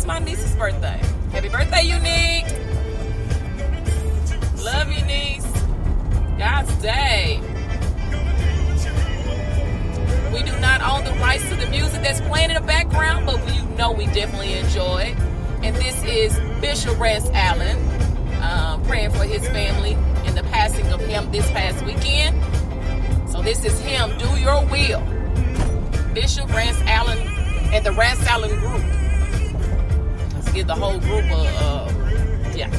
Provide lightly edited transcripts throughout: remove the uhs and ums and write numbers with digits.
my niece's birthday. Happy birthday, Unique. Love you, niece. God's day. We do not own the rights to the music that's playing in the background, but you know we definitely enjoy it. And this is Bishop Rance Allen, praying for his family and the passing of him this past weekend. So this is him, Do Your Will. Bishop Rance Allen and the Rance Allen group. Let's give the whole group yeah.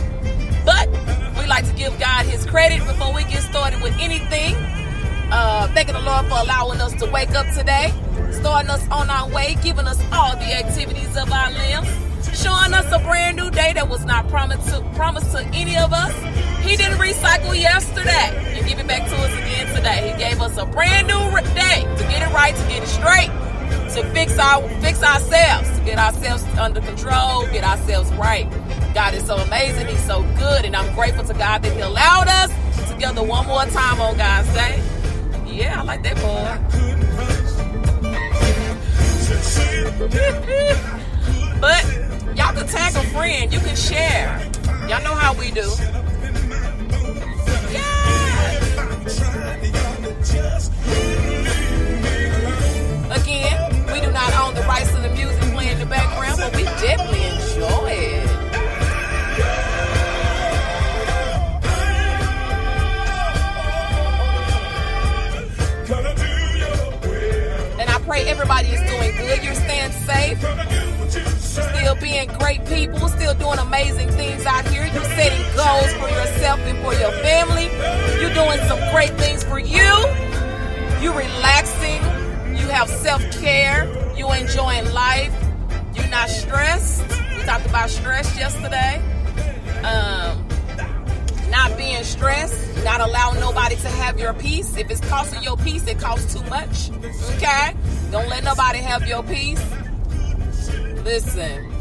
But we like to give God his credit before we get started with anything. Thanking the Lord for allowing us to wake up today, starting us on our way, giving us all the activities of our limbs, showing us a brand new day that was not promised to any of us. He didn't recycle yesterday and give it back to us again today. He gave us a brand new day to get it right, to get it straight, to fix ourselves, to get ourselves under control, get ourselves right. God is so amazing. He's so good, and I'm grateful to God that he allowed us together one more time on God's day. Yeah, I like that boy. But y'all can tag a friend. You can share. Y'all know how we do. Yeah. Again, we do not own the rights to the music playing in the background, but we definitely enjoy it. Pray everybody is doing good. You're staying safe. Still being great people. Still doing amazing things out here. You're setting goals for yourself and for your family. You're doing some great things for you. You're relaxing. You have self-care. You're enjoying life. You're not stressed. We talked about stress yesterday. Not being stressed, not allowing nobody to have your peace. If it's costing your peace, it costs too much. Okay? Don't let nobody have your peace. Listen.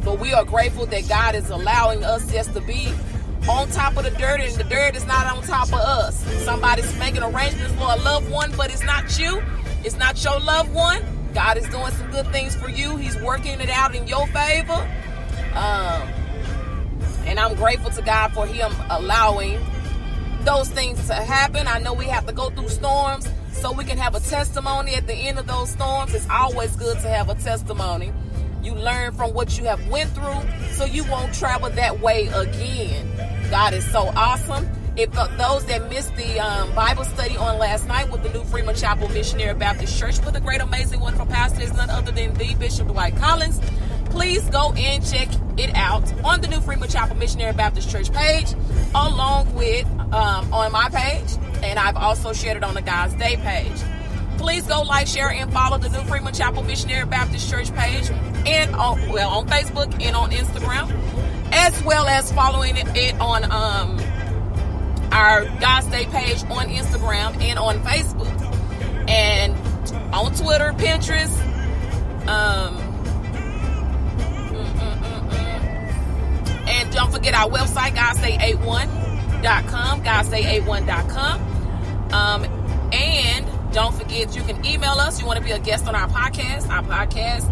But we are grateful that God is allowing us just to be on top of the dirt, and the dirt is not on top of us. Somebody's making arrangements for a loved one, but it's not you. It's not your loved one. God is doing some good things for you. He's working it out in your favor. And I'm grateful to God for him allowing those things to happen. I know we have to go through storms so we can have a testimony at the end of those storms. It's always good to have a testimony. You learn from what you have went through so you won't travel that way again. God is so awesome. If those that missed the Bible study on last night with the new Freeman Chapel Missionary Baptist Church with a great, amazing, wonderful pastor is none other than the Bishop Dwight Collins, please go and check it out on the new Freeman Chapel Missionary Baptist Church page, along with on my page, and I've also shared it on the God's Day page. Please go like, share, and follow the new Freeman Chapel Missionary Baptist Church page, and on Facebook and on Instagram, as well as following it on our God's Day page on Instagram and on Facebook, and on Twitter, Pinterest, and don't forget our website, godsday81.com, godsday81.com. And don't forget, you can email us. You want to be a guest on our podcast. Our podcast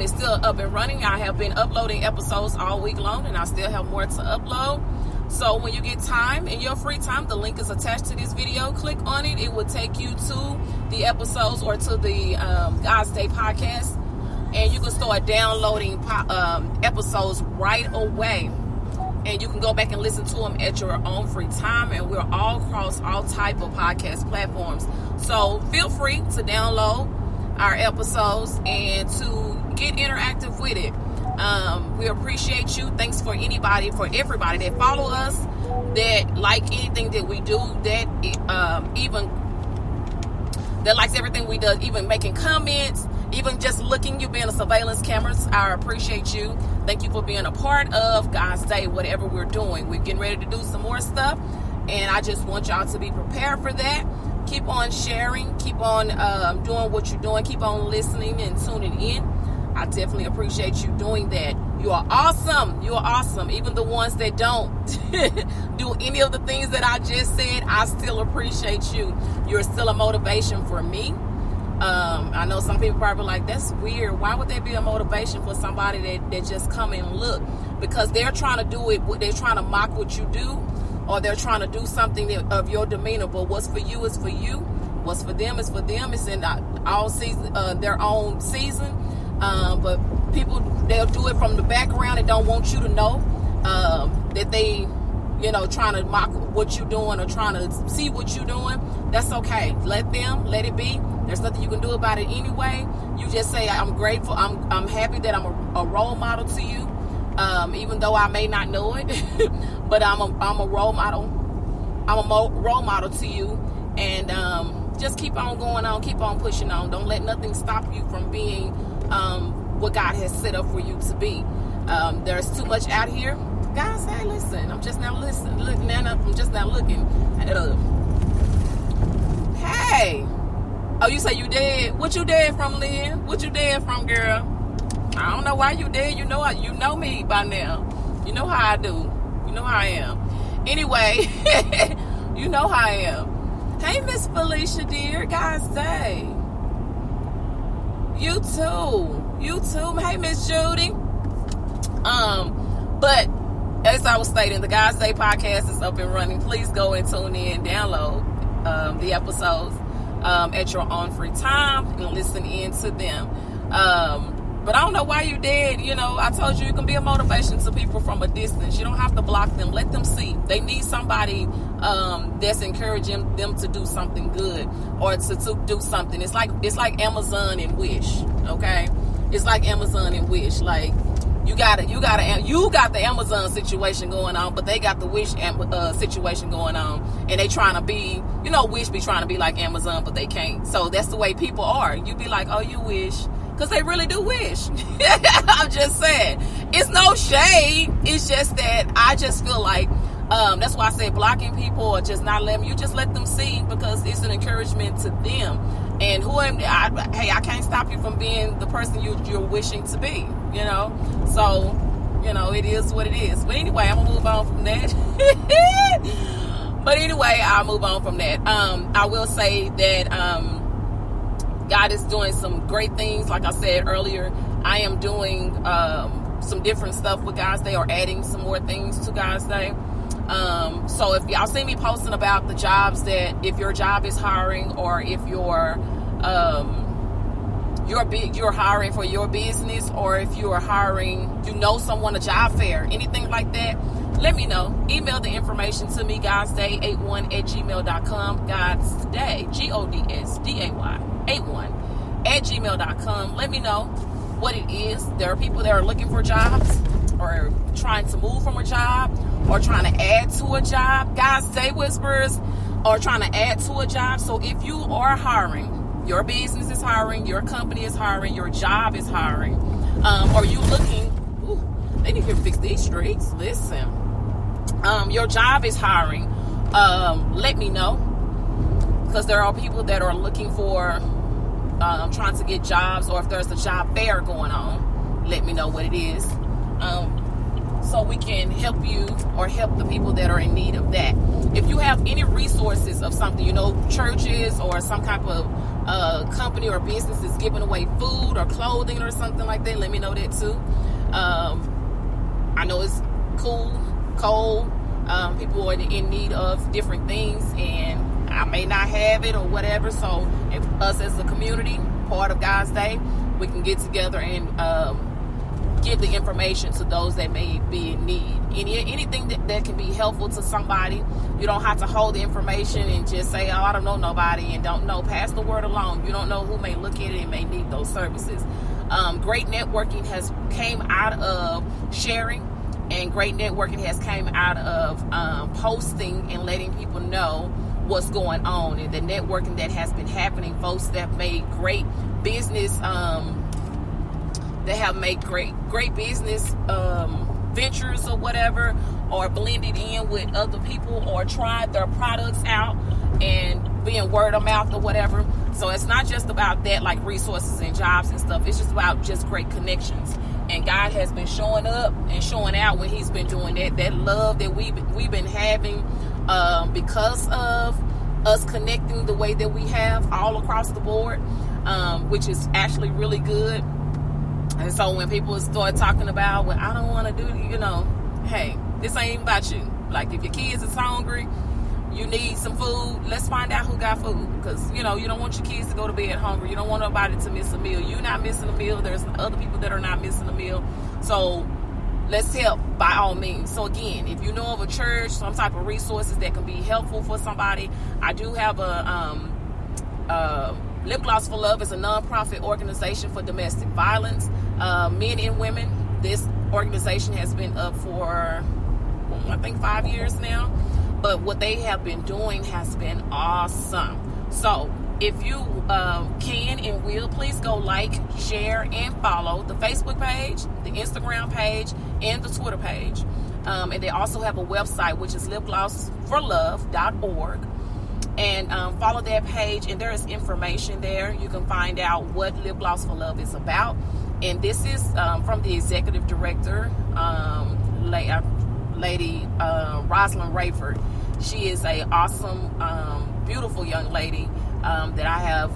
is still up and running. I have been uploading episodes all week long, and I still have more to upload. So when you get time, in your free time, the link is attached to this video. Click on it. It will take you to the episodes or to the God's Day podcast. And you can start downloading episodes right away. And you can go back and listen to them at your own free time. And we're all across all type of podcast platforms. So feel free to download our episodes and to get interactive with it. We appreciate you. Thanks for everybody that follow us, that like anything that we do, that that likes everything we do, even making comments, even just looking, you being a surveillance cameras. I appreciate you. Thank you for being a part of God's Day, whatever we're doing. We're getting ready to do some more stuff, and I just want y'all to be prepared for that. Keep on sharing, keep on doing what you're doing, keep on listening and tuning in. I definitely appreciate you doing that. You are awesome. You are awesome. Even the ones that don't do any of the things that I just said, I still appreciate you. You're still a motivation for me. I know some people probably like, that's weird. Why would there be a motivation for somebody that just come and look? Because they're trying to do it, they're trying to mock what you do, or they're trying to do something of your demeanor. But what's for you is for you. What's for them is for them. It's in all season, their own season. But people, they'll do it from the background and don't want you to know that they, trying to mock what you're doing or trying to see what you're doing. That's okay. Let it be. There's nothing you can do about it anyway. You just say, I'm grateful. I'm happy that I'm a role model to you. Even though I may not know it, but I'm a role model. I'm a role model to you, and just keep on going on, keep on pushing on. Don't let nothing stop you from being what God has set up for you to be. There's too much out here. God say, listen, I'm just now looking. I'm just now looking at hey. Oh, you say you dead? What you dead from, Lynn? What you dead from, girl? I don't know why you dead. You know me by now. You know how I do. You know how I am. Anyway, you know how I am. Hey, Miss Felicia, dear. God's day. You too. Hey, Miss Judy. But as I was stating, the God's Day podcast is up and running. Please go and tune in, download the episodes at your own free time and listen in to them. But I don't know why you did. I told you can be a motivation to people from a distance. You don't have to block them. Let them see. They need somebody that's encouraging them to do something good or to do something. It's like Amazon and Wish. Okay, it's like Amazon and Wish. Like you got the Amazon situation going on, but they got the Wish situation going on, and they trying to be, Wish be trying to be like Amazon, but they can't. So that's the way people are. You be like, oh, you wish. Because they really do wish. I'm just saying. It's no shade. It's just that I just feel like, that's why I say blocking people or just not letting them, you just let them see, because it's an encouragement to them. And I can't stop you from being the person you're wishing to be, So, it is what it is. But anyway, I'm going to move on from that. I'll move on from that. I will say that, God is doing some great things. Like I said earlier, I am doing some different stuff with God's Day, or adding some more things to God's Day. So if y'all see me posting about the jobs, that if your job is hiring, or if you're hiring for your business, or if you're hiring, someone, a job fair, anything like that, let me know. Email the information to me, godsday81@gmail.com. Godsday, GODSDAY 81@gmail.com. Let me know what it is. There are people that are looking for jobs, or trying to move from a job, or trying to add to a job. God's Day Whispers, or trying to add to a job. So if you are hiring, your business is hiring, your company is hiring, your job is hiring, or you looking, they need to fix these streets. Listen, your job is hiring. Let me know, because there are people that are looking for, trying to get jobs, or if there's a job fair going on, let me know what it is, so we can help you or help the people that are in need of that. If you have any resources of something, churches or some type of company or business is giving away food or clothing or something like that, let me know that too. I know it's cold. People are in need of different things, and I may not have it or whatever. So if us as a community, part of God's Day, we can get together and give the information to those that may be in need. Anything that can be helpful to somebody. You don't have to hold the information and just say, oh, I don't know nobody, and don't know. Pass the word along. You don't know who may look at it and may need those services. Great networking has came out of sharing, and great networking has came out of posting and letting people know what's going on, and the networking that has been happening. Folks that have made great business, great business ventures or whatever, or blended in with other people, or tried their products out and being word of mouth or whatever. So it's not just about that, like resources and jobs and stuff. It's just about just great connections. And God has been showing up and showing out when He's been doing that. That love that we've been having, because of us connecting the way that we have all across the board. which is actually really good. And so when people start talking about, well, I don't want to do, hey, this ain't even about you. Like, if your kids is hungry, you need some food, let's find out who got food. Because, you don't want your kids to go to bed hungry. You don't want nobody to miss a meal. You're not missing a meal. There's other people that are not missing a meal. So let's help by all means. So again, if you know of a church, some type of resources that can be helpful for somebody, I do have a Lip Gloss for Love is a nonprofit organization for domestic violence, men and women. This organization has been up for, I think, 5 years now. But what they have been doing has been awesome. So if you can and will, please go like, share, and follow the Facebook page, the Instagram page, and the Twitter page. And they also have a website, which is lipglossforlove.org. And follow that page, and there is information there. You can find out what Lip Gloss for Love is about. And this is from the executive director, Lady Rosalind Rayford. She is a awesome, beautiful young lady that I have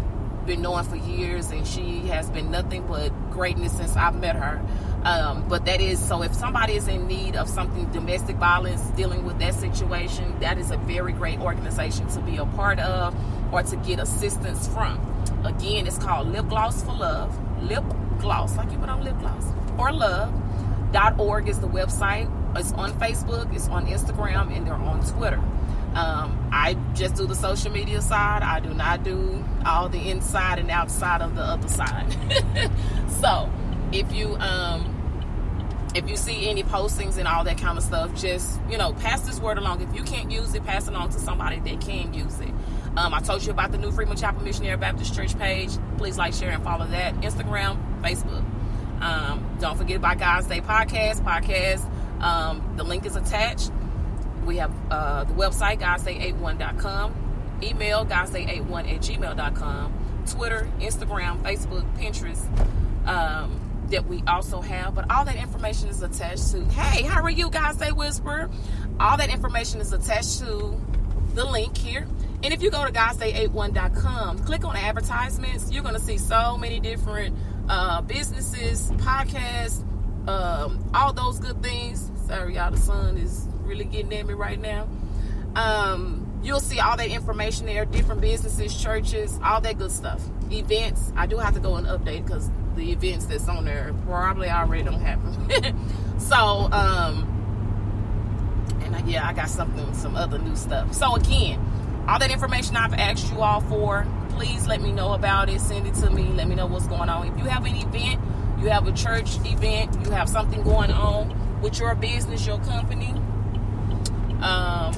been knowing for years, and she has been nothing but greatness since I've met her. But that is, so if somebody is in need of something, domestic violence, dealing with that situation, that is a very great organization to be a part of or to get assistance from. Again, it's called Lip Gloss for Love. Lip Gloss, I keep it on Lip Gloss for Love.org is the website. It's on Facebook, it's on Instagram, and they're on Twitter. I just do the social media side. I do not do all the inside and outside of the other side. So if you see any postings and all that kind of stuff, just, pass this word along. If you can't use it, pass it on to somebody that can use it. I told you about the new Freeman Chapel Missionary Baptist Church page. Please like, share, and follow that. Instagram, Facebook. Don't forget about God's Day podcast. The link is attached. We have the website, godsday81.com. Email, godsday81@gmail.com. Twitter, Instagram, Facebook, Pinterest, that we also have. But all that information is attached to, hey, how are you, God's Day Whisperer? All that information is attached to the link here. And if you go to godsday81.com, click on advertisements, you're going to see so many different businesses, podcasts, all those good things. Sorry, y'all, the sun is really getting at me right now. You'll see all that information there, different businesses, churches, all that good stuff. Events. I do have to go and update because the events that's on there probably already don't happen. So, I got some other new stuff. So again, all that information I've asked you all for, please let me know about it. Send it to me. Let me know what's going on. If you have an event, you have a church event, you have something going on with your business, your company,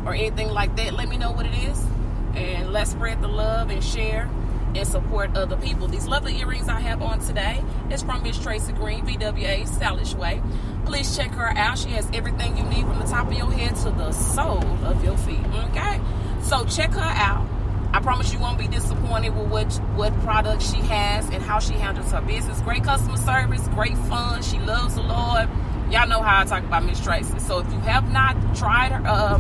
or anything like that, let me know what it is. And let's spread the love and share and support other people. These lovely earrings I have on today is from Miss Tracy Green, VWA Stylish Way. Please check her out. She has everything you need from the top of your head to the sole of your feet. Okay? So check her out. I promise you won't be disappointed with what products she has and how she handles her business. Great customer service, great fun. She loves the Lord. Y'all know how I talk about Miss Tracy. So if you have not tried her,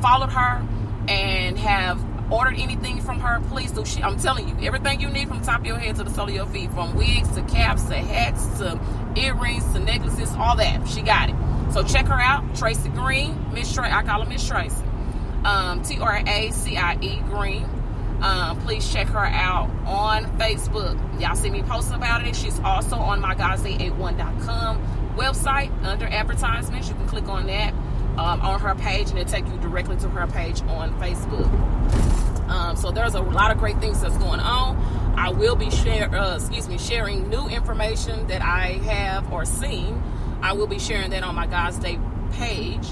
followed her, and have ordered anything from her, please do. I'm telling you, everything you need from the top of your head to the sole of your feet, from wigs to caps to hats to earrings to necklaces, all that, she got it. So check her out, Tracy Green, I call her Miss Tracy, TRACIE Green. Please check her out on Facebook. Y'all see me post about it. She's also on my godsday81.com website under advertisements. You can click on that on her page, and it'll take you directly to her page on Facebook. So there's a lot of great things that's going on. I will be sharing new information that I have or seen. I will be sharing that on my God's Day page.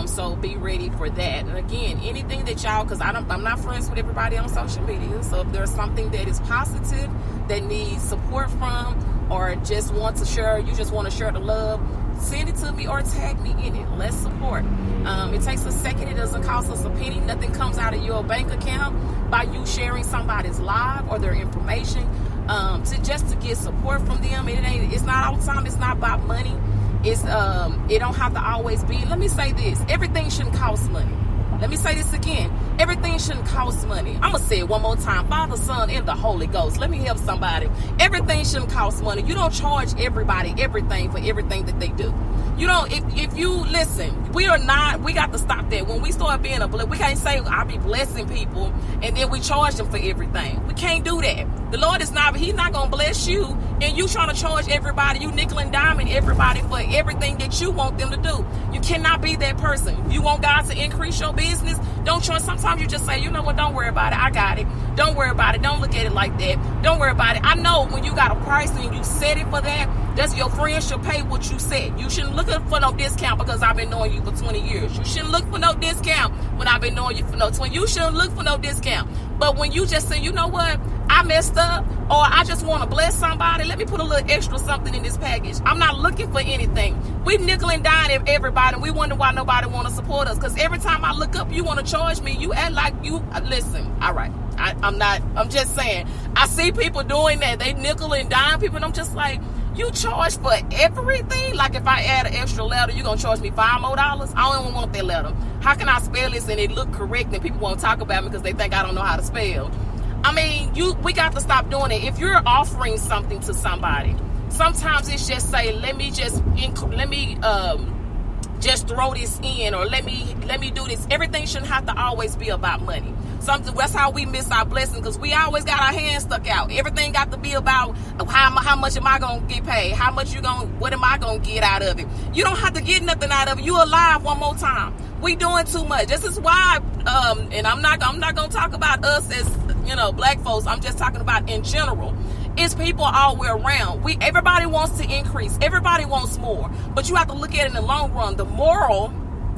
So be ready for that. And again, anything that y'all, because I'm not friends with everybody on social media. So if there's something that is positive that needs support from, or just want to share, you just want to share the love, send it to me or tag me in it. Let's support. It takes a second. It doesn't cost us a penny. Nothing comes out of your bank account by you sharing somebody's live or their information to get support from them. It's not all the time. It's not about money. It don't have to always be. Let me say this: everything shouldn't cost money. Let me say this again. Everything shouldn't cost money. I'm going to say it one more time. Father, Son, and the Holy Ghost. Let me help somebody. Everything shouldn't cost money. You don't charge everybody everything for everything that they do. You don't, if you listen, we got to stop that. When we start being we can't say, I'll be blessing people and then we charge them for everything. We can't do that. The Lord he's not going to bless you and you trying to charge everybody, you nickel and diming everybody for everything that you want them to do. You cannot be that person. You want God to increase your business, don't charge. Sometimes you just say, you know what, don't worry about it. I got it. Don't worry about it. Don't look at it like that. Don't worry about it. I know when you got a price and you set it for that, that's your friends should pay what you said. You shouldn't look for no discount because I've been knowing you for 20 years. You shouldn't look for no discount when I've been knowing you for no 20. You shouldn't look for no discount. But when you just say, you know what, I messed up, or I just want to bless somebody, let me put a little extra something in this package. I'm not looking for anything. We nickel and dime everybody, and we wonder why nobody want to support us. Because every time I look up, you want to charge me. You act like you, listen, all right. I'm just saying. I see people doing that. They nickel and dime people, and I'm just like, you charge for everything? Like if I add an extra letter, you going to charge me $5 more? I don't even want that letter. How can I spell this and it look correct and people won't talk about me because they think I don't know how to spell? I mean, we got to stop doing it. If you're offering something to somebody, sometimes it's just say, let me just throw this in, or let me do this. Everything shouldn't have to always be about money. That's how we miss our blessing, because we always got our hands stuck out. Everything got to be about how much am I gonna get paid? What am I gonna get out of it? You don't have to get nothing out of it. You alive one more time. We doing too much. This is why, and I'm not gonna talk about us as black folks. I'm just talking about in general. It's people all the way around. Everybody wants to increase. Everybody wants more. But you have to look at it in the long run.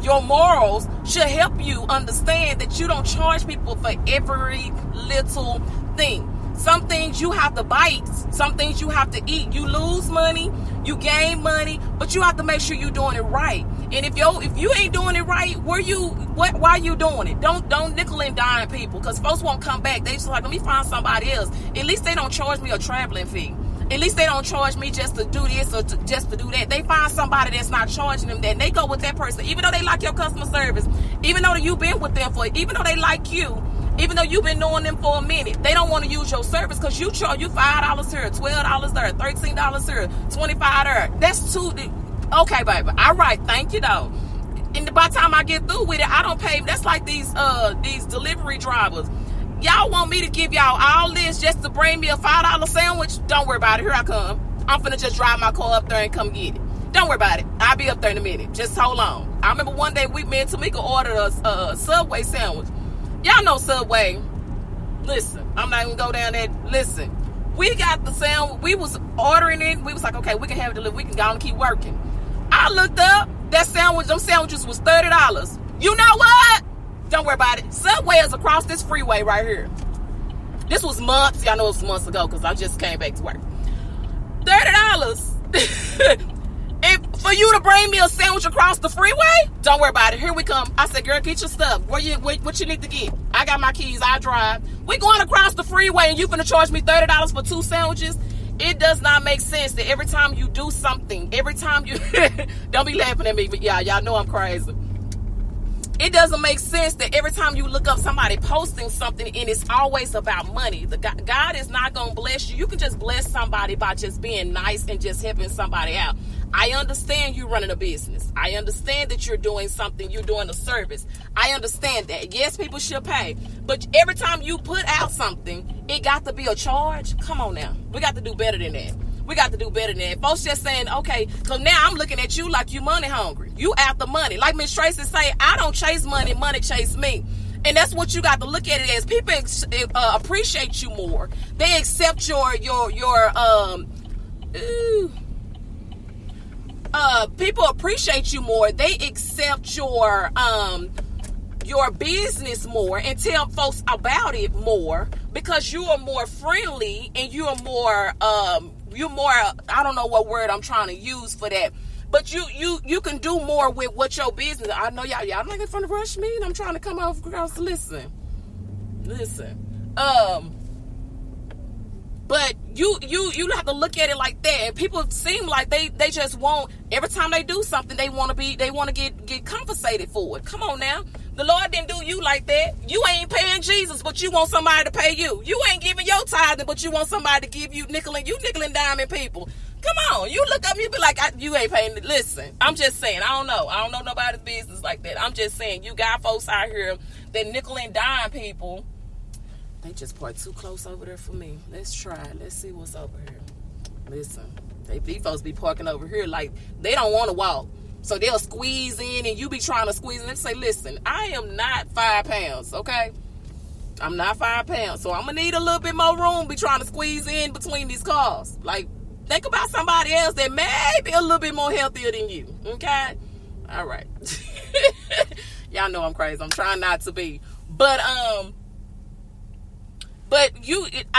Your morals should help you understand that you don't charge people for every little thing. Some things you have to bite. Some things you have to eat. You lose money, you gain money, but you have to make sure you're doing it right. And if you ain't doing it right, why are you doing it? Don't nickel and dime people, because folks won't come back. They just like, let me find somebody else. At least they don't charge me a traveling fee. At least they don't charge me just to do this or just to do that. They find somebody that's not charging them that, and they go with that person, even though they like your customer service, even though you've been with them even though they like you, even though you've been knowing them for a minute. They don't want to use your service because you charge you $5 here, $12 there, $13 here, $25 there. That's too. Okay, baby. All right. Thank you, though. And by the time I get through with it, I don't pay. That's like these delivery drivers. Y'all want me to give y'all all this just to bring me a $5 sandwich? Don't worry about it. Here I come. I'm finna just drive my car up there and come get it. Don't worry about it. I'll be up there in a minute. Just hold on. I remember one day me and Tamika ordered a Subway sandwich. Y'all know Subway. Listen, I'm not even gonna go down there. Listen, we got the sandwich. We was ordering it. We was like, okay, we can have it delivered. We can go and keep working. I looked up. Them sandwiches was $30. You know what? Don't worry about it. Subway is across this freeway right here. This was months. Y'all know it was months ago because I just came back to work. $30. And for you to bring me a sandwich across the freeway? Don't worry about it. Here we come. I said, girl, get your stuff. What you need to get? I got my keys. I drive. We going across the freeway and you finna charge me $30 for 2 sandwiches? It does not make sense that every time you do something, every time you... Don't be laughing at me, but y'all know I'm crazy. It doesn't make sense that every time you look up somebody posting something and it's always about money. God is not going to bless you. You can just bless somebody by just being nice and just helping somebody out. I understand you running a business. I understand that you're doing something. You're doing a service. I understand that. Yes, people should pay. But every time you put out something, it got to be a charge. Come on now. We got to do better than that. We got to do better than that. Folks just saying, okay, because now I'm looking at you like you money hungry. You after money. Like Miss Tracy say, I don't chase money, money chase me. And that's what you got to look at it as. People appreciate you more. They accept people appreciate you more. They accept your business more and tell folks about it more because you are more friendly and you're more I don't know what word I'm trying to use for that, but you can do more with what your business. I know y'all not in front of rush me and I'm trying to come off across. Listen. But you have to look at it like that. And people seem like they just want, every time they do something, they want to get compensated for it. Come on now. The Lord didn't do you like that. You ain't paying Jesus, but you want somebody to pay you. You ain't giving your tithing, but you want somebody to give you nickel and diming people. Come on, you look up, you be like, you ain't paying. Listen, I'm just saying, I don't know nobody's business like that. I'm just saying, you got folks out here that nickel and dime people. They just part too close over there for me. Let's try. Let's see what's over here. Listen, these folks be parking over here like they don't want to walk. So they'll squeeze in and you be trying to squeeze in and say, listen, I am not 5 pounds, okay? I'm not 5 pounds. So I'm going to need a little bit more room be trying to squeeze in between these cars. Like, think about somebody else that may be a little bit more healthier than you, okay? All right. Y'all know I'm crazy. I'm trying not to be. But I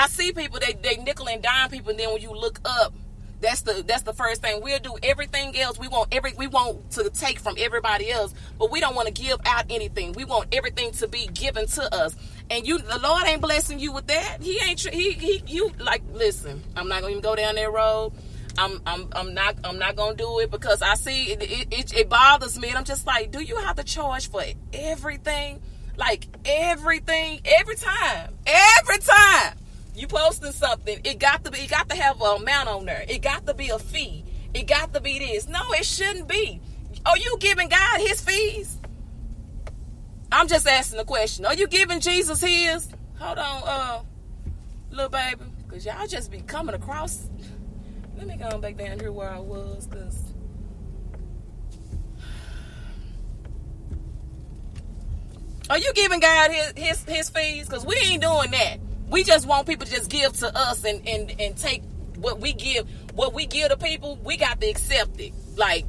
see people, they nickel and dime people, and then when you look up, that's the first thing we'll do. Everything else we want to take from everybody else, but we don't want to give out anything. We want everything to be given to us. And the Lord ain't blessing you with that. You like, listen, I'm not gonna even go down that road. I'm not gonna do it because I see it bothers me, and I'm just like, do you have to charge for everything? Like everything, every time you posting something, it got to have an amount on there. It got to be a fee. It got to be this. No, it shouldn't be. Are you giving God his fees? I'm just asking the question. Are you giving Jesus his? Hold on, little baby, because y'all just be coming across. Let me go back down here where I was, because are you giving God his fees? Because we ain't doing that. We just want people to just give to us and take what we give to people. We got to accept it. Like,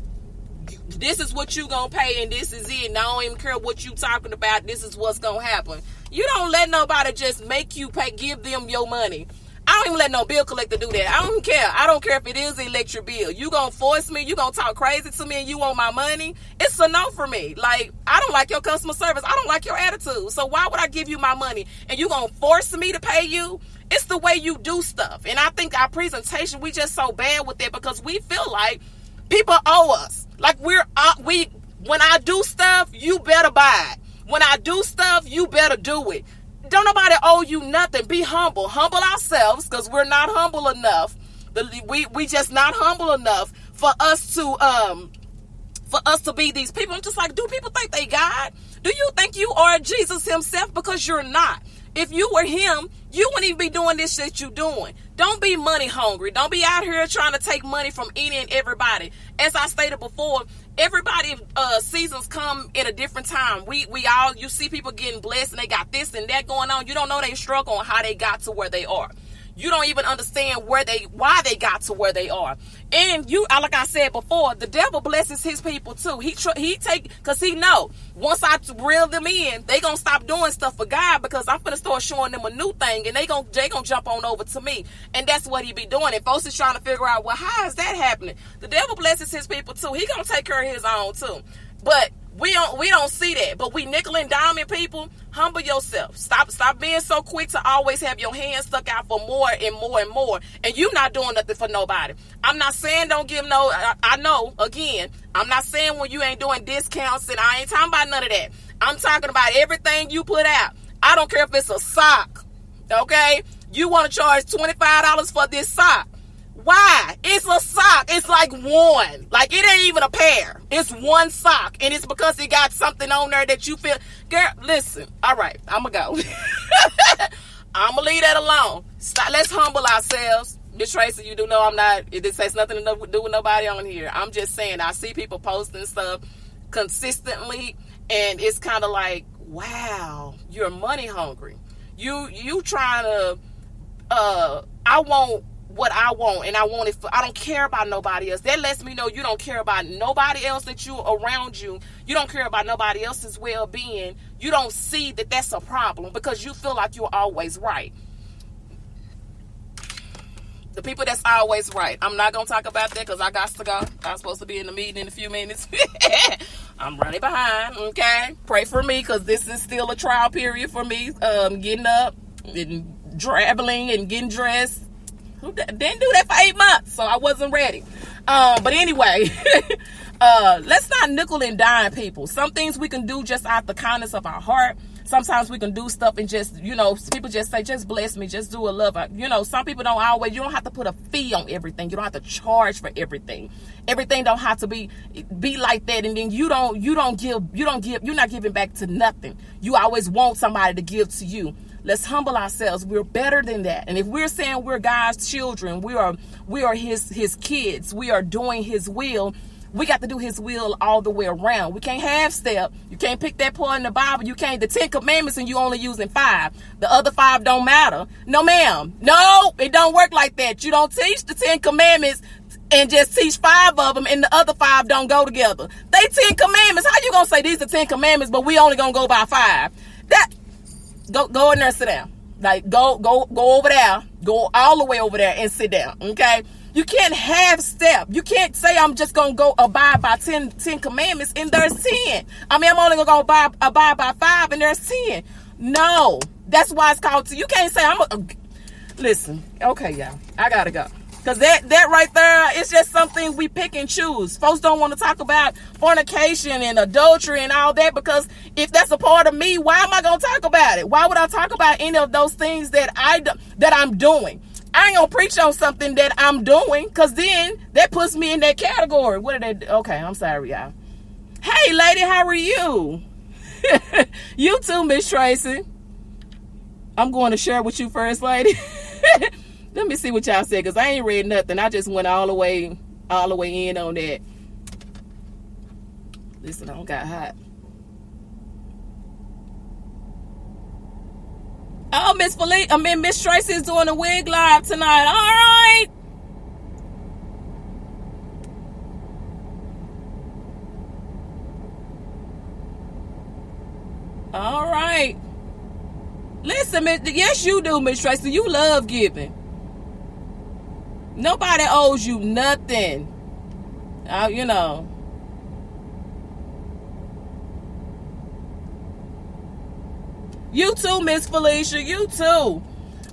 this is what you gonna pay and this is it. And I don't even care what you talking about. This is what's gonna happen. You don't let nobody just make you give them your money. I don't even let no bill collector do that. I don't care. I don't care if it is an electric bill. You gonna force me, you gonna talk crazy to me and you want my money? It's a no for me. Like, I don't like your customer service. I don't like your attitude. So why would I give you my money and you gonna force me to pay you? It's the way you do stuff. And I think our presentation, we just so bad with that because we feel like people owe us. Like when I do stuff, you better buy it. When I do stuff, you better do it. Don't nobody owe you nothing. Be humble. Humble ourselves because we're not humble enough. We just not humble enough for us to be these people. I'm just like, do people think they God? Do you think you are Jesus himself? Because you're not. If you were him, you wouldn't even be doing this shit you doing. Don't be money hungry. Don't be out here trying to take money from any and everybody. As I stated before, everybody seasons come at a different time. You see people getting blessed and they got this and that going on. You don't know they struggle on how they got to where they are. You don't even understand why they got to where they are. And like I said before, the devil blesses his people too. Because he know once I reel them in, they gonna stop doing stuff for God because I'm gonna start showing them a new thing, and they gonna jump on over to me. And that's what he be doing. And folks is trying to figure out, well, how is that happening? The devil blesses his people too. He gonna take care of his own too. But we don't see that. But we nickel and diming people. Humble yourself. Stop being so quick to always have your hands stuck out for more and more and more. And you not doing nothing for nobody. I'm not saying don't give no. I know, again, I'm not saying when you ain't doing discounts, and I ain't talking about none of that. I'm talking about everything you put out. I don't care if it's a sock. Okay? You want to charge $25 for this sock. Why? It's a sock. It's like one. Like, it ain't even a pair. It's one sock. And it's because it got something on there that you feel. Girl, listen. All right. I'm going to go. I'm going to leave that alone. Let's humble ourselves. Miss Tracy, you do know I'm not. This has nothing to do with nobody on here. I'm just saying, I see people posting stuff consistently. And it's kind of like, wow, you're money hungry. You trying to, I want what I want, and I want it I don't care about nobody else. That lets me know you don't care about nobody else that you around you. You don't care about nobody else's well-being. You don't see that that's a problem because you feel like you're always right. The people that's always right. I'm not going to talk about that because I got to go. I'm supposed to be in the meeting in a few minutes. I'm running behind, okay? Pray for me because this is still a trial period for me. Getting up and traveling and getting dressed. Didn't do that for 8 months, so I wasn't ready. But anyway, let's not nickel and dime people. Some things we can do just out the kindness of our heart. Sometimes we can do stuff and just, people just say, just bless me, just do a love. Some people don't always, you don't have to put a fee on everything. You don't have to charge for everything. Everything don't have to be like that. And then you're not giving back to nothing. You always want somebody to give to you. Let's humble ourselves. We're better than that. And if we're saying we're God's children, we are his kids, we are doing his will, we got to do his will all the way around. We can't half step. You can't pick that part in the Bible. You can't, the 10 commandments and you only using 5. The other 5 don't matter. No, ma'am. No, it don't work like that. You don't teach the 10 commandments and just teach 5 of them and the other 5 don't go together. They 10 commandments. How you gonna say these are 10 commandments, but we only gonna go by 5? Go in there, sit down. Like, go over there. Go all the way over there and sit down, okay? You can't half step. You can't say I'm just going to go abide by 10 commandments and there's 10. I'm only going to go abide by 5 and there's 10. No. That's why it's called, you can't say listen. Okay, y'all. I got to go. Because that right there, it's just something we pick and choose. Folks don't want to talk about fornication and adultery and all that, because if that's a part of me, why am I going to talk about it? Why would I talk about any of those things that I'm doing? I ain't going to preach on something that I'm doing, because then that puts me in that category. What did they do? Okay, I'm sorry, y'all. Hey, lady, how are you? You too, Miss Tracy. I'm going to share with you first, lady. Let me see what y'all said, because I ain't read nothing. I just went all the way in on that. Listen, I don't got hot. Oh, Miss Tracy is doing a wig live tonight. All right. All right. Listen, yes, you do, Miss Tracy. You love giving. Nobody owes you nothing. You too, Miss Felicia. You too.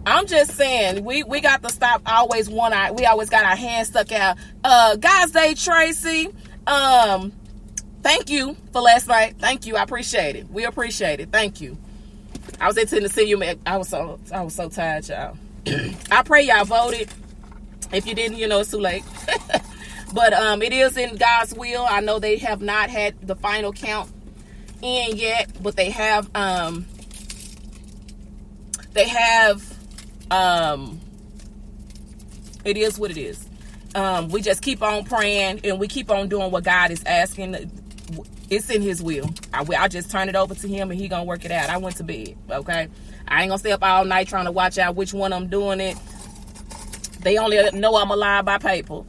I'm just saying, we got to stop always we always got our hands stuck out. God's Day, Tracy. Thank you for last night. Thank you. I appreciate it. We appreciate it. Thank you. I was intending to see you. I was so tired, y'all. I pray y'all voted. If you didn't, it's too late. But it is in God's will. I know they have not had the final count in yet, but they have it is what it is. We just keep on praying and we keep on doing what God is asking. It's in his will. I just turn it over to him and he gonna work it out. I went to bed, okay? I ain't gonna stay up all night trying to watch out which one I'm doing it. They only know I'm alive by paper.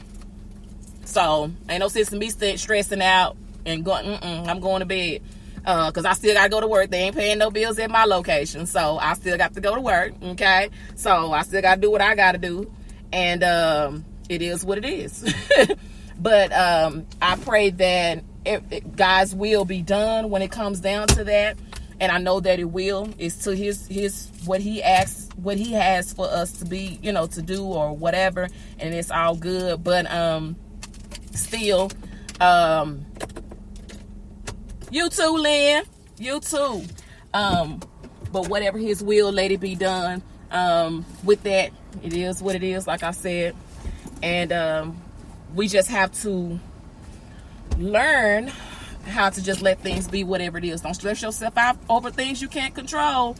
So, ain't no sense in me stressing out and going, I'm going to bed. Because I still got to go to work. They ain't paying no bills at my location. So, I still got to go to work, okay? So, I still got to do what I got to do. And it is what it is. But I pray that God's will be done when it comes down to that. And I know that it will. It's to his what he asks, what he has for us to be, to do or whatever, and it's all good. But still, you too, Lynn, you too. But whatever his will, let it be done. With that, it is what it is, like I said, and we just have to learn how to just let things be whatever it is. Don't stress yourself out over things you can't control.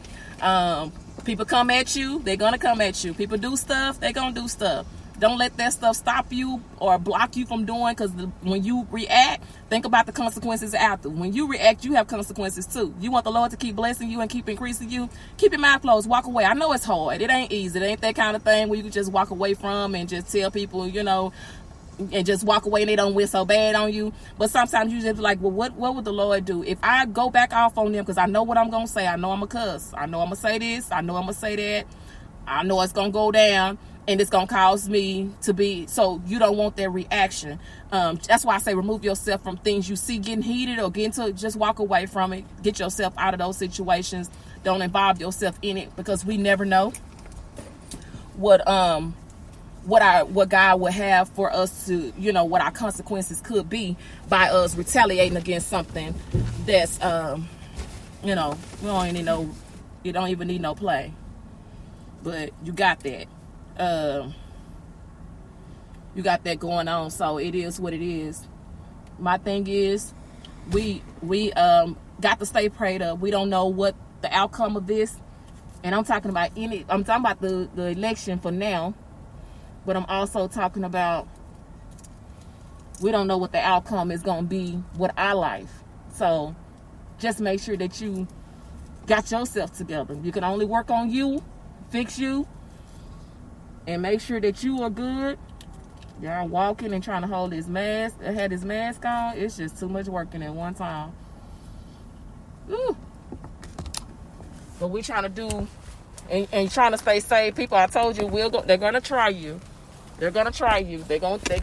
People come at you, they're gonna come at you. People do stuff, they're gonna do stuff. Don't let that stuff stop you or block you from doing, because when you react, think about the consequences after. When you react, you have consequences too. You want the Lord to keep blessing you and keep increasing you, keep your mouth closed, walk away. I know it's hard, it ain't easy, it ain't that kind of thing where you can just walk away from and just tell people, and just walk away and they don't win so bad on you. But sometimes you just be like, well, what would the Lord do if I go back off on them? Because I know what I'm going to say. I know I'm a cuss. I know I'm going to say this. I know I'm going to say that. I know it's going to go down and it's going to cause me to be. So you don't want that reaction. That's why I say remove yourself from things you see getting heated or getting to. Just walk away from it. Get yourself out of those situations. Don't involve yourself in it, because we never know what what God would have for us to, what our consequences could be by us retaliating against something that's, we don't even know, you don't even need no play. But you got that. You got that going on, so it is what it is. My thing is, we got to stay prayed up. We don't know what the outcome of this, and I'm talking about the election for now, but I'm also talking about we don't know what the outcome is going to be with our life. So just make sure that you got yourself together. You can only work on you, fix you, and make sure that you are good. Y'all walking and trying to hold his mask, had his mask on. It's just too much working at one time. Ooh. But we trying to do and trying to stay safe. People, I told you, they're gonna try you. They're gonna try you. They're gonna think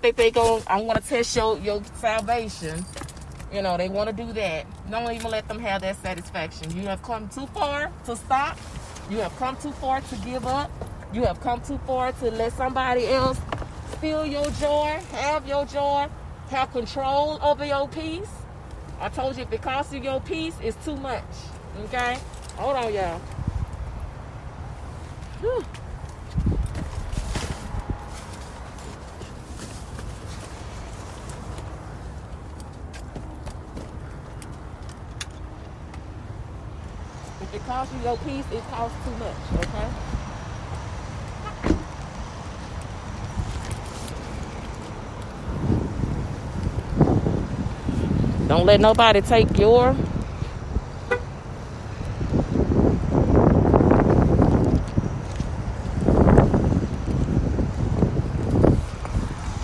that I want to test your salvation. They want to do that. Don't even let them have that satisfaction. You have come too far to stop. You have come too far to give up. You have come too far to let somebody else steal your joy, have your joy, have control over your peace. I told you, if it costs you your peace, it's too much. Okay? Hold on, y'all. Whew. If it costs you your peace, it costs too much. Okay? Don't let nobody take your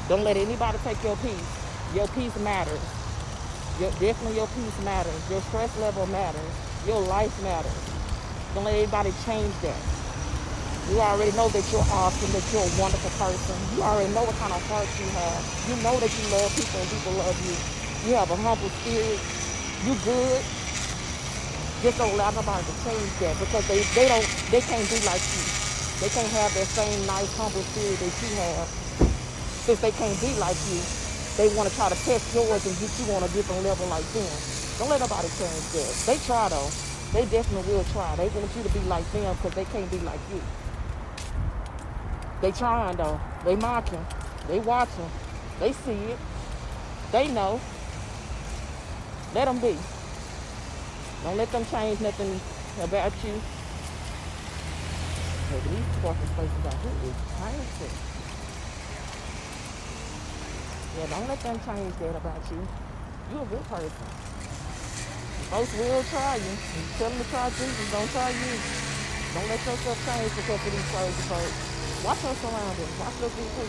Don't let anybody take your peace. Your peace matters. Definitely your peace matters. Your stress level matters. Your life matters. Don't let anybody change that. You already know that you're awesome, that you're a wonderful person. You already know what kind of heart you have. You know that you love people and people love you. You have a humble spirit. You good. Just don't allow nobody to change that, because they can't be like you. They can't have that same nice, humble spirit that you have. Since they can't be like you, they want to try to test yours and get you on a different level like them. Don't let nobody change that. They try though. They definitely will try. They want you to be like them because they can't be like you. They trying though. They mocking. They watching. They see it. They know. Let them be. Don't let them change nothing about you. Hey, these parking spaces out here is crazy. Yeah, don't let them change that about you. You're a good person. Folks will try you. You tell them to try Jesus, don't try you. Don't let yourself change because of these crazy folks. Watch your surroundings. Watch your people.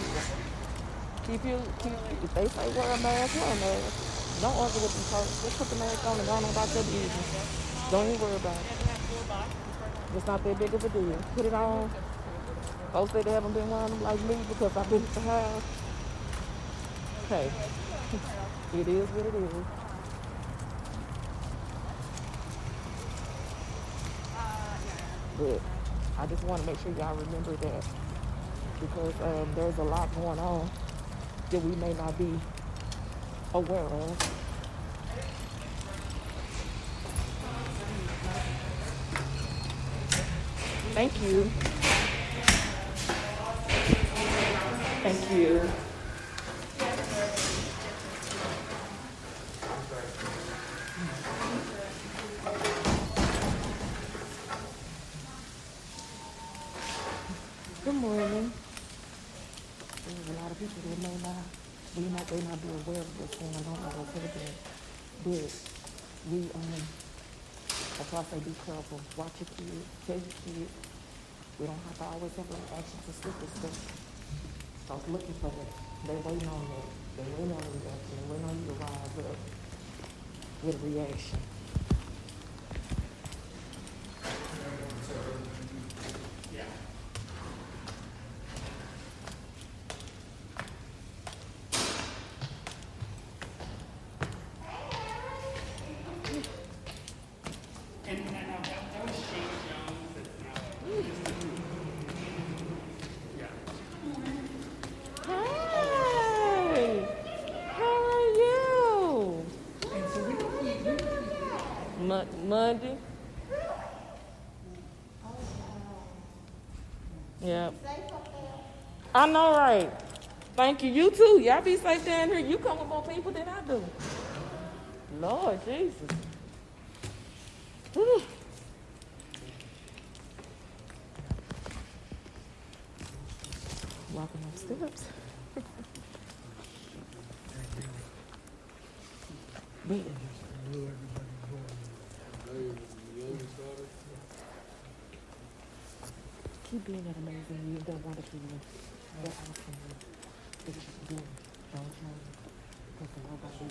If they say wear a mask, wear a mask. Don't argue with them folks. Just put the mask on and go on about your business. Don't even worry about it. It's not that big of a deal. Put it on. Folks say they haven't been wearing them like me because I've been at the house. Hey, it is what it is. But I just want to make sure y'all remember that, because there's a lot going on that we may not be aware of. Thank you. Thank you. Good morning. There's a lot of people that may not be aware of what's going on or what's happening. But that's why I say be careful. Watch your kids, tell your kids. We don't have to always have an action to slip this stuff. Start looking for that. They're waiting on that. They're waiting on a reaction. They're waiting on you to rise up with a reaction. Monday. Yep. I know, right? Thank you. You too. Y'all be safe down here. You come with more people than I do. Lord Jesus. Whew. Walking up steps. Keep being that amazing. You've done wonderful. That awesome. That you do. Don't change. Because nobody will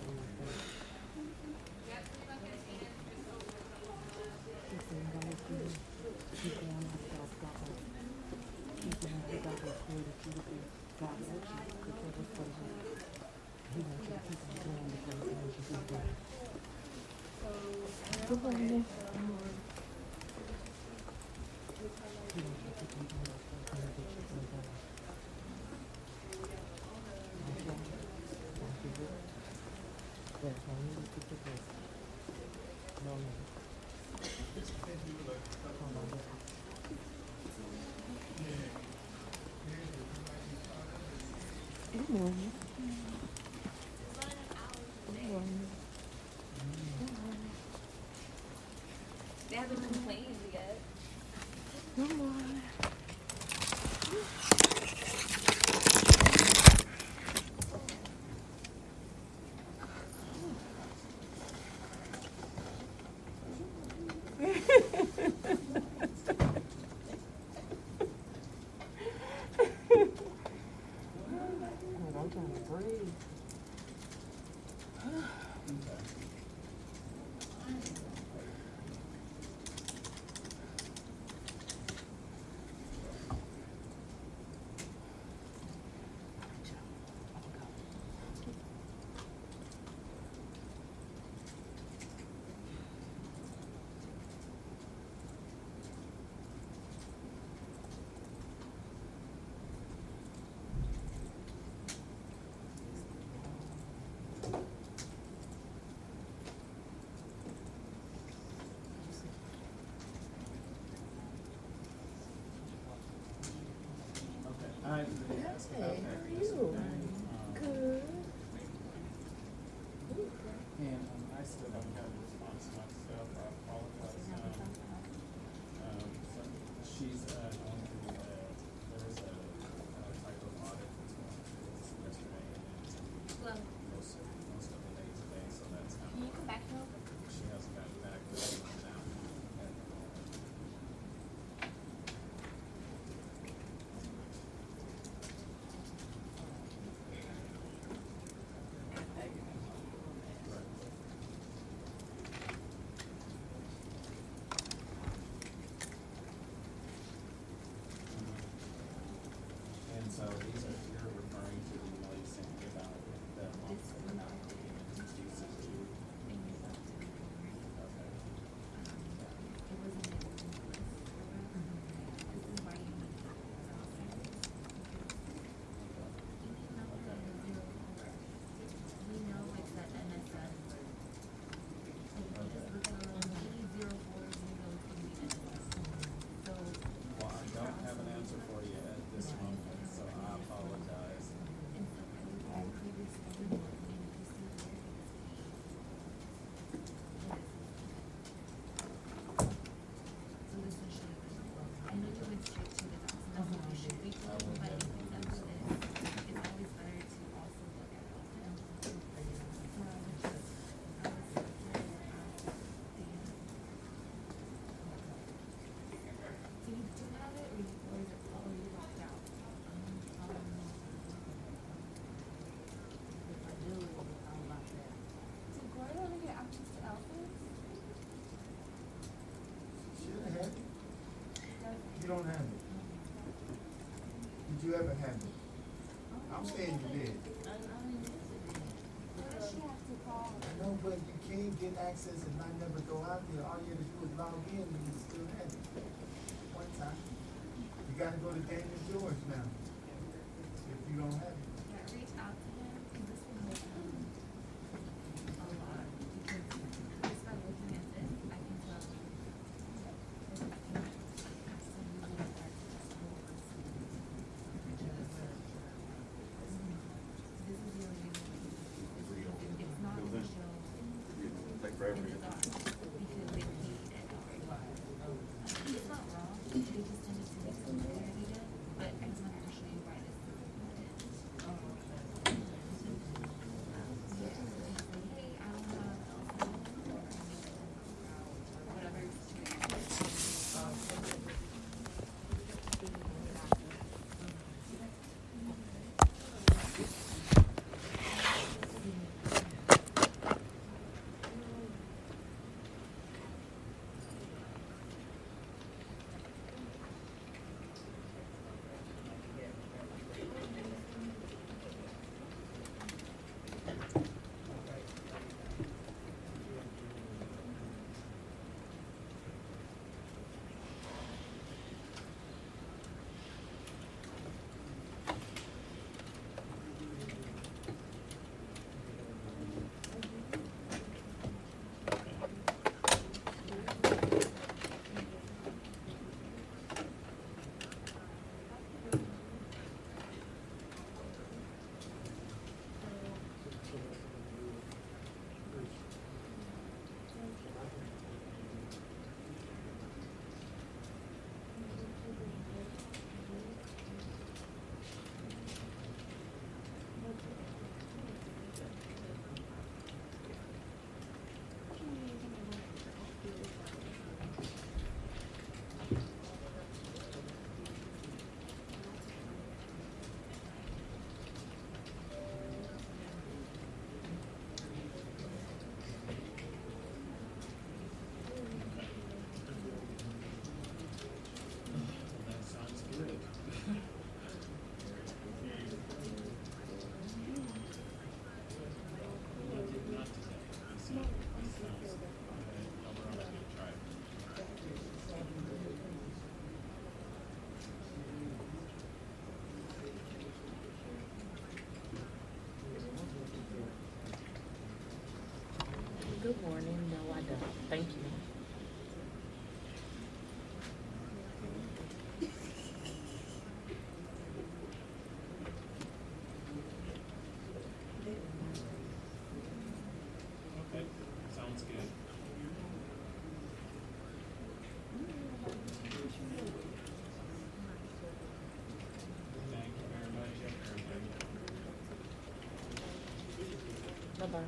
do it. Keep going myself, God. Keep going to God will create you to be. God wants you to prepare this for you. He wants you to keep on doing the things he wants you to do. Good morning. He wants you to keep on doing those things that you can do. There's no need to do this. No need. Good morning. Good morning. They haven't been playing yet. Good morning. I'm trying to breathe. Hi. Hey, how are you? Good. And I still haven't had a response myself. I apologize. So she's going through, there is a type of audit that's going through yesterday and Well, most of the day today, so that's can you come back now? she hasn't gotten back to me on that. And so these are, you're referring to the email you sent me about the month of not being excuses to. Okay. Well, I don't have an answer for you at this moment, so I apologize. Should have had it. You don't have it. Did you ever have it? I'm saying you did. I know, but you can't get access and not never go out there. All you have to do is log in and you still have it. One time. You gotta go to Daniel George now. If you don't have it. Reach out to him, because this will help him a lot. Because just by looking at this, I in the dark because they pee at dark. It's not wrong. They just tend to make some clarity then, but I just wanted to show you why this is important. Hey, I don't have whatever situation. That sounds good. Not today. This sounds good. Overall, I can try it. Good morning. No, I don't. Thank you. Okay, sounds good. Thank you very much, everybody. Bye-bye.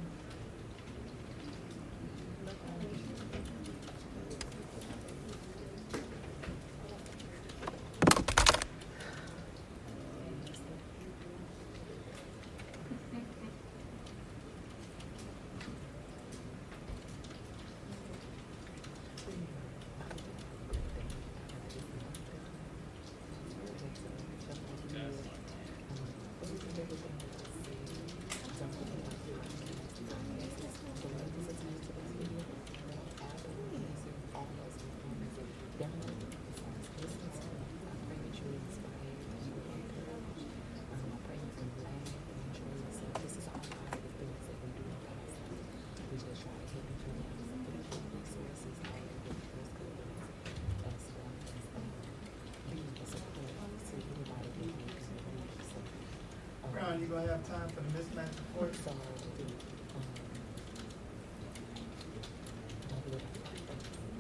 Brown, you gonna have time for the mismatch report?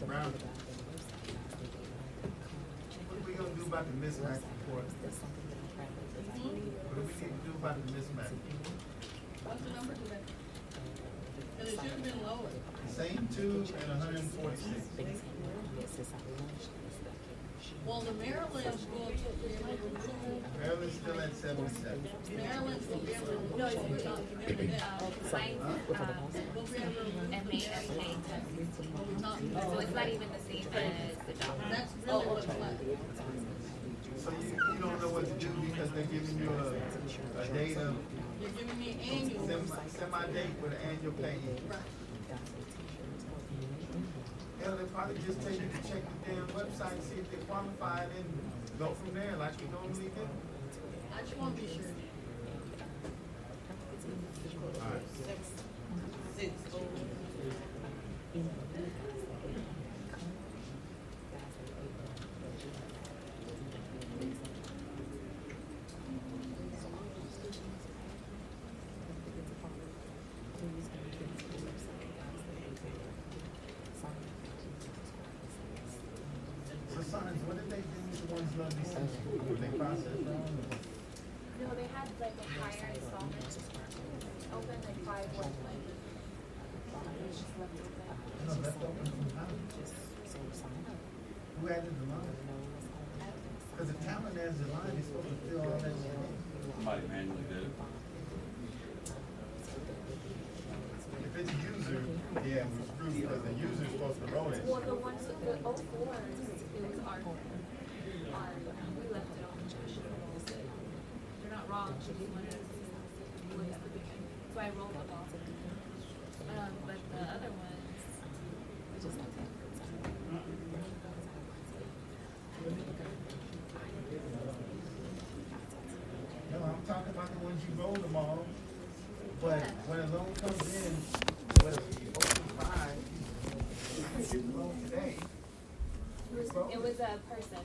Brown, what are we gonna do about the mismatch report? What do we need to do about the mismatch? What's the number today? Because it should have been lower. Same 2 and 146. Well, the Maryland's going to, Maryland's still at 77. Maryland's will be able to, no, we're not, remember that. Mine, We'll be able to, MASA test. not, So it's not even the same as the doctor. that's really what's left. So you don't know what to do because they're giving you a date of You're giving me annual. semi-date with an annual pay. Hell, they probably just take you to check the damn website, see if they qualified, and go from there like we normally do. I just want to be sure. All right. Six. did they do the ones run before school? Were they processed wrong? No, they had like a higher installment open, like 5 was like, it was just left open. No, left open from how? Who added the line? Because the talent adds the line, it's supposed to fill all that shit in. Somebody manually did it. If it's a user, yeah, we're screwed because the user's supposed to roll it. Well, the ones, the 04s, it was our, we left it on. They're not wrong, she just wanted us to look at the beginning. So I rolled them all. But the other ones, we just have to. No, I'm talking about the ones you rolled them all, but when a loan comes in, with open 5, you can get the loan today. It was a person.